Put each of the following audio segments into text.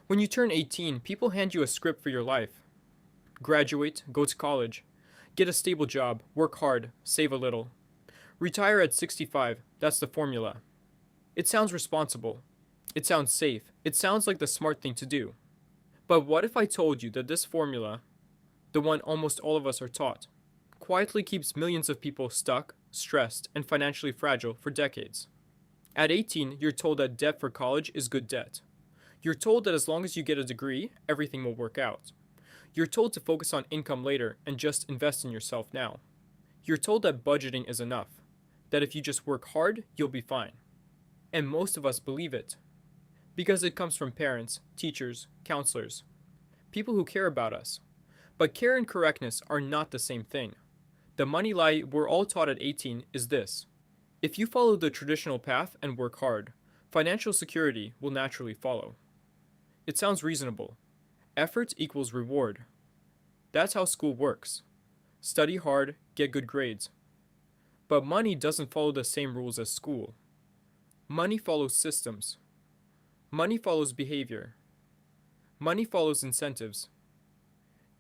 When you turn 18, people hand you a script for your life. Graduate, go to college, get a stable job, work hard, save a little. Retire at 65, that's the formula. It sounds responsible. It sounds safe. It sounds like the smart thing to do. But what if I told you that this formula, the one almost all of us are taught, quietly keeps millions of people stuck, stressed, and financially fragile for decades? At 18, you're told that debt for college is good debt. You're told that as long as you get a degree, everything will work out. You're told to focus on income later and just invest in yourself now. You're told that budgeting is enough, that if you just work hard, you'll be fine. And most of us believe it. Because it comes from parents, teachers, counselors, people who care about us. But care and correctness are not the same thing. The money lie we're all taught at 18 is this: if you follow the traditional path and work hard, financial security will naturally follow. It sounds reasonable. Effort equals reward. That's how school works. Study hard, get good grades. But money doesn't follow the same rules as school. Money follows systems. Money follows behavior. Money follows incentives.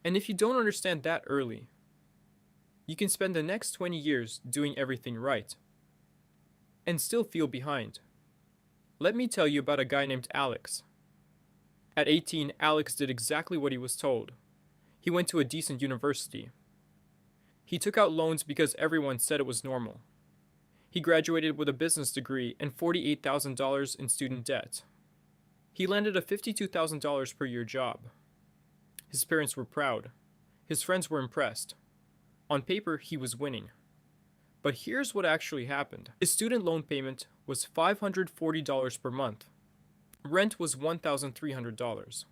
And if you don't understand that early, you can spend the next 20 years doing everything right and still feel behind. Let me tell you about a guy named Alex. At 18, Alex did exactly what he was told. He went to a decent university. He took out loans because everyone said it was normal. He graduated with a business degree and $48,000 in student debt. He landed a $52,000 per year job. His parents were proud. His friends were impressed. On paper, he was winning. But here's what actually happened. His student loan payment was $540 per month. Rent was $1,300.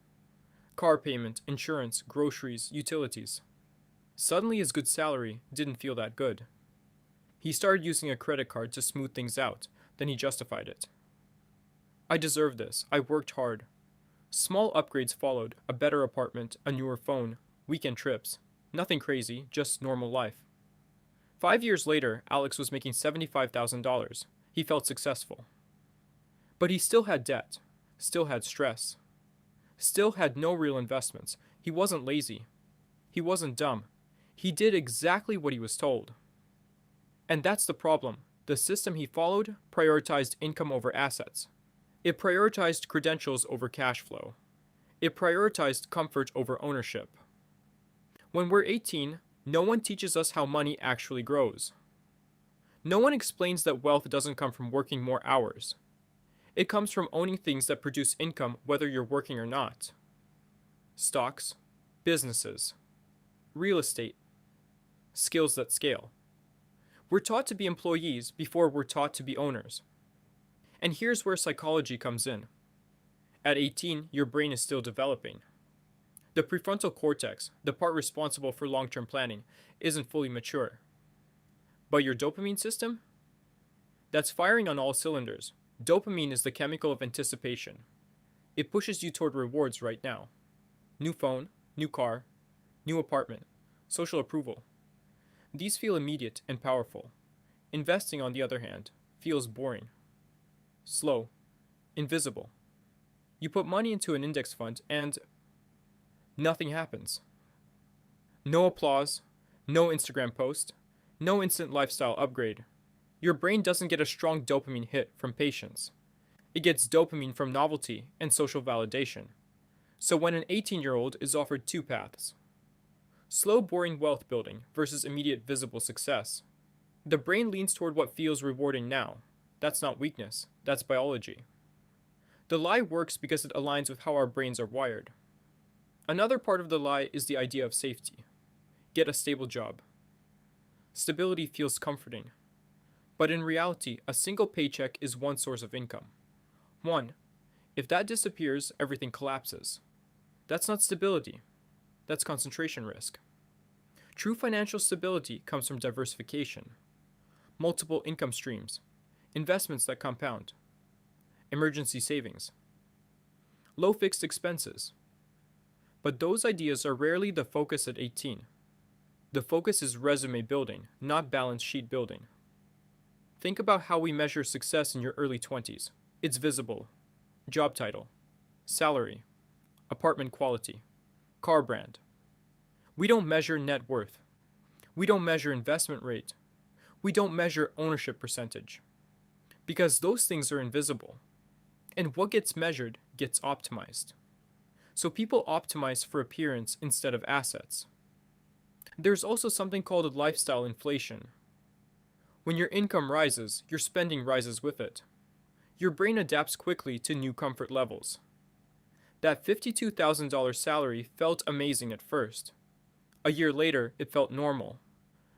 Car payment, insurance, groceries, utilities. Suddenly his good salary didn't feel that good. He started using a credit card to smooth things out, then he justified it. I deserve this. I worked hard. Small upgrades followed: a better apartment, a newer phone, weekend trips. Nothing crazy, just normal life. 5 years later, Alex was making $75,000. He felt successful. But he still had debt, still had stress, still had no real investments. He wasn't lazy. He wasn't dumb. He did exactly what he was told. And that's the problem. The system he followed prioritized income over assets. It prioritized credentials over cash flow. It prioritized comfort over ownership. When we're 18, no one teaches us how money actually grows. No one explains that wealth doesn't come from working more hours. It comes from owning things that produce income whether you're working or not. Stocks, businesses, real estate, skills that scale. We're taught to be employees before we're taught to be owners. And here's where psychology comes in. At 18, your brain is still developing. The prefrontal cortex, the part responsible for long-term planning, isn't fully mature. But your dopamine system? That's firing on all cylinders. Dopamine is the chemical of anticipation. It pushes you toward rewards right now. New phone, new car, new apartment, social approval. These feel immediate and powerful. Investing, on the other hand, feels boring, slow, invisible. You put money into an index fund and nothing happens. No applause, no Instagram post, no instant lifestyle upgrade. Your brain doesn't get a strong dopamine hit from patience. It gets dopamine from novelty and social validation. So when an 18-year-old is offered two paths, slow, boring wealth building versus immediate visible success, the brain leans toward what feels rewarding now. That's not weakness, that's biology. The lie works because it aligns with how our brains are wired. Another part of the lie is the idea of safety. Get a stable job. Stability feels comforting. But in reality, a single paycheck is one source of income. One. If that disappears, everything collapses. That's not stability. That's concentration risk. True financial stability comes from diversification. Multiple income streams. Investments that compound. Emergency savings. Low fixed expenses. But those ideas are rarely the focus at 18. The focus is resume building, not balance sheet building. Think about how we measure success in your early 20s. It's visible. Job title. Salary. apartment quality, car brand. We don't measure net worth. We don't measure investment rate. We don't measure ownership percentage. Because those things are invisible. And what gets measured gets optimized. So people optimize for appearance instead of assets. There's also something called a lifestyle inflation. When your income rises, your spending rises with it. Your brain adapts quickly to new comfort levels. That $52,000 salary felt amazing at first. A year later, it felt normal.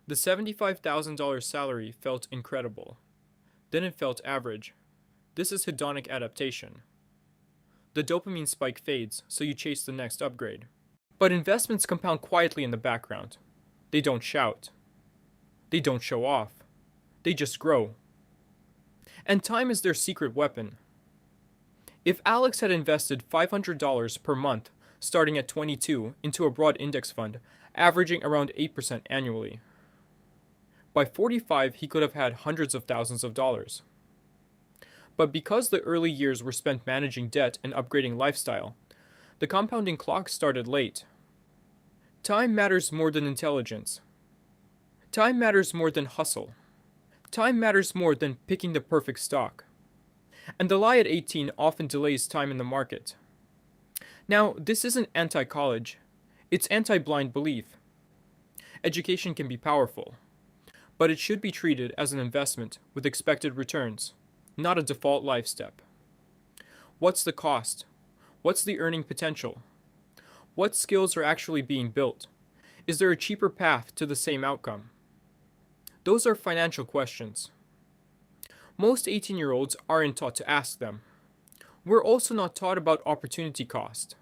The $75,000 salary felt incredible. Then it felt average. This is hedonic adaptation. The dopamine spike fades, so you chase the next upgrade. But investments compound quietly in the background. They don't shout. They don't show off. They just grow. And time is their secret weapon. If Alex had invested $500 per month, starting at 22, into a broad index fund, averaging around 8% annually, by 45 he could have had hundreds of thousands of dollars. But because the early years were spent managing debt and upgrading lifestyle, the compounding clock started late. Time matters more than intelligence. Time matters more than hustle. Time matters more than picking the perfect stock. And the lie at 18 often delays time in the market. Now, this isn't anti-college. It's anti-blind belief. Education can be powerful, but it should be treated as an investment with expected returns, not a default life step. What's the cost? What's the earning potential? What skills are actually being built? Is there a cheaper path to the same outcome? Those are financial questions. Most 18-year-olds aren't taught to ask them. We're also not taught about opportunity cost.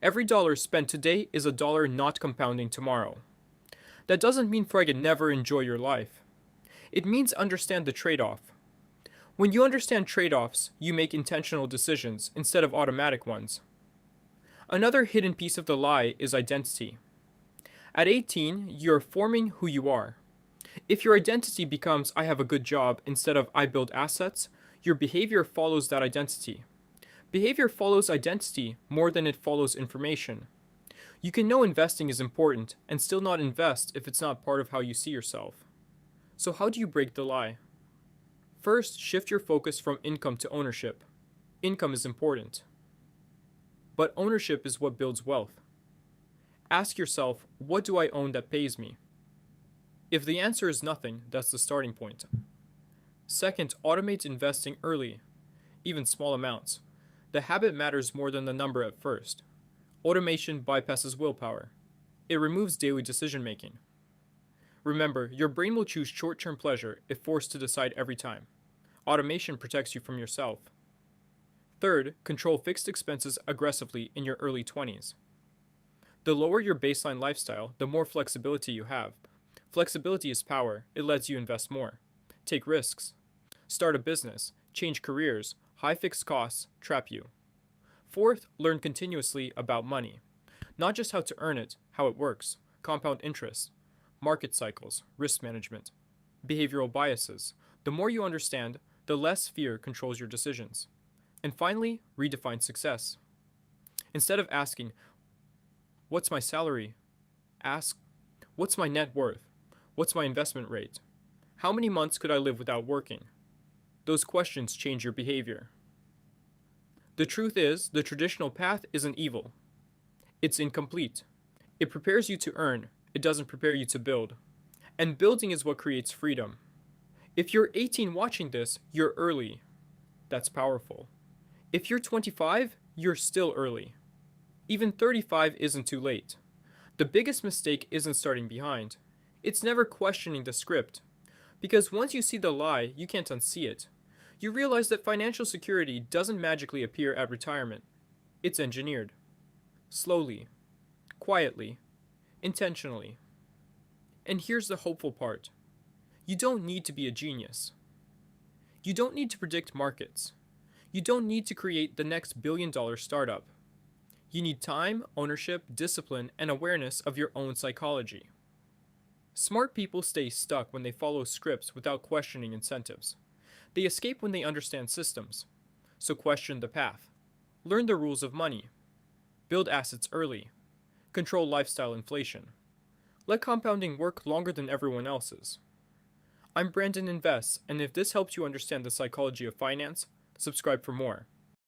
Every dollar spent today is a dollar not compounding tomorrow. That doesn't mean friggin' never enjoy your life. It means understand the trade-off. When you understand trade-offs, you make intentional decisions instead of automatic ones. Another hidden piece of the lie is identity. At 18, you're forming who you are. If your identity becomes I have a good job instead of I build assets, your behavior follows that identity. Behavior follows identity more than it follows information. You can know investing is important and still not invest if it's not part of how you see yourself. So how do you break the lie? First, shift your focus from income to ownership. Income is important, but ownership is what builds wealth. Ask yourself, what do I own that pays me? If the answer is nothing, that's the starting point. Second, automate investing early, even small amounts. The habit matters more than the number at first. Automation bypasses willpower. It removes daily decision making. Remember, your brain will choose short-term pleasure if forced to decide every time. Automation protects you from yourself. Third, control fixed expenses aggressively in your early 20s. The lower your baseline lifestyle, the more flexibility you have. Flexibility is power. It lets you invest more. Take risks. Start a business. Change careers. High fixed costs trap you. Fourth, learn continuously about money. Not just how to earn it, how it works. Compound interest. Market cycles. Risk management. Behavioral biases. The more you understand, the less fear controls your decisions. And finally, redefine success. Instead of asking, what's my salary? Ask, what's my net worth? What's my investment rate? How many months could I live without working? Those questions change your behavior. The truth is, the traditional path isn't evil. It's incomplete. It prepares you to earn. It doesn't prepare you to build. And building is what creates freedom. If you're 18 watching this, you're early. That's powerful. If you're 25, you're still early. Even 35 isn't too late. The biggest mistake isn't starting behind. It's never questioning the script. Because once you see the lie, you can't unsee it. You realize that financial security doesn't magically appear at retirement. It's engineered. Slowly. Quietly. Intentionally. And here's the hopeful part. You don't need to be a genius. You don't need to predict markets. You don't need to create the next billion-dollar startup. You need time, ownership, discipline, and awareness of your own psychology. Smart people stay stuck when they follow scripts without questioning incentives. They escape when they understand systems. So question the path. Learn the rules of money. Build assets early. Control lifestyle inflation. Let compounding work longer than everyone else's. I'm Brandon Invests, and if this helps you understand the psychology of finance, subscribe for more.